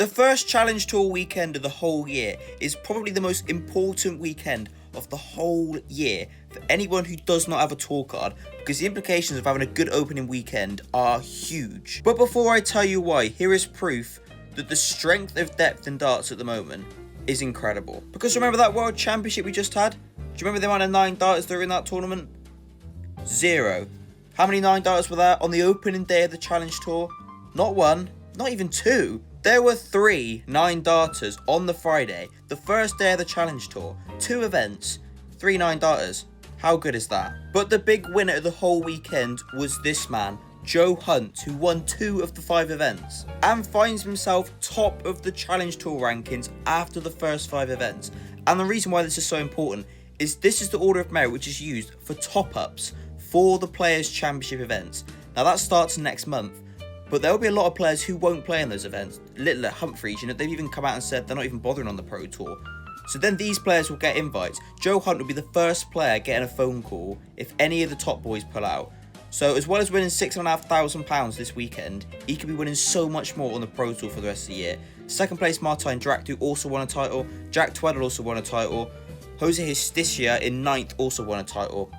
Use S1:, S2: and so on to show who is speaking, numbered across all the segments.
S1: The first Challenge Tour weekend of the whole year is probably the most important weekend of the whole year for anyone who does not have a tour card, because the implications of having a good opening weekend are huge. But before I tell you why, here is proof that the strength of depth in darts at the moment is incredible. Because remember that World Championship we just had? Do you remember the amount of 9 darters that were in that tournament? 0. How many 9 darters were there on the opening day of the Challenge Tour? Not 1, not even 2. There were 3 9 darters on the Friday, the first day of the Challenge Tour. 2 events, 3 9 darters. How good is that? But the big winner of the whole weekend was this man, Joe Hunt, who won 2 of the 5 events and finds himself top of the Challenge Tour rankings after the first 5 events. And the reason why this is so important is this is the order of merit which is used for top-ups for the Players' Championship events. Now that starts next month, but there will be a lot of players who won't play in those events. Little Humphreys, they've even come out and said they're not even bothering on the Pro Tour. So then these players will get invites. Joe Hunt will be the first player getting a phone call if any of the top boys pull out. So as well as winning £6,500 this weekend, he could be winning so much more on the Pro Tour for the rest of the year. Second place Martin Draktu also won a title. Jack Tweddle also won a title. Jose Justicia in 9th also won a title.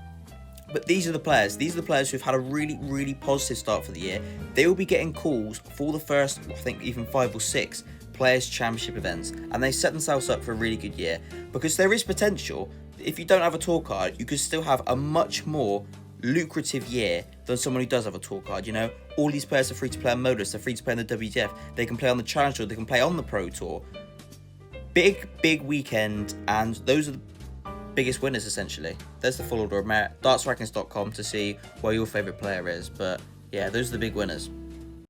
S1: But these are the players who've had a really, really positive start for the year. They will be getting calls for the first, I think even 5 or 6 Players' Championship events, and they set themselves up for a really good year, because there is potential. If you don't have a tour card, you could still have a much more lucrative year than someone who does have a tour card. All these players are free to play on Modus, they're free to play on the WTF, they can play on the Challenge Tour, they can play on the Pro Tour. Big weekend, and those are the biggest winners essentially. There's the full order of merit. Dartsrankings.com to see where your favourite player is, but yeah, those are the big winners.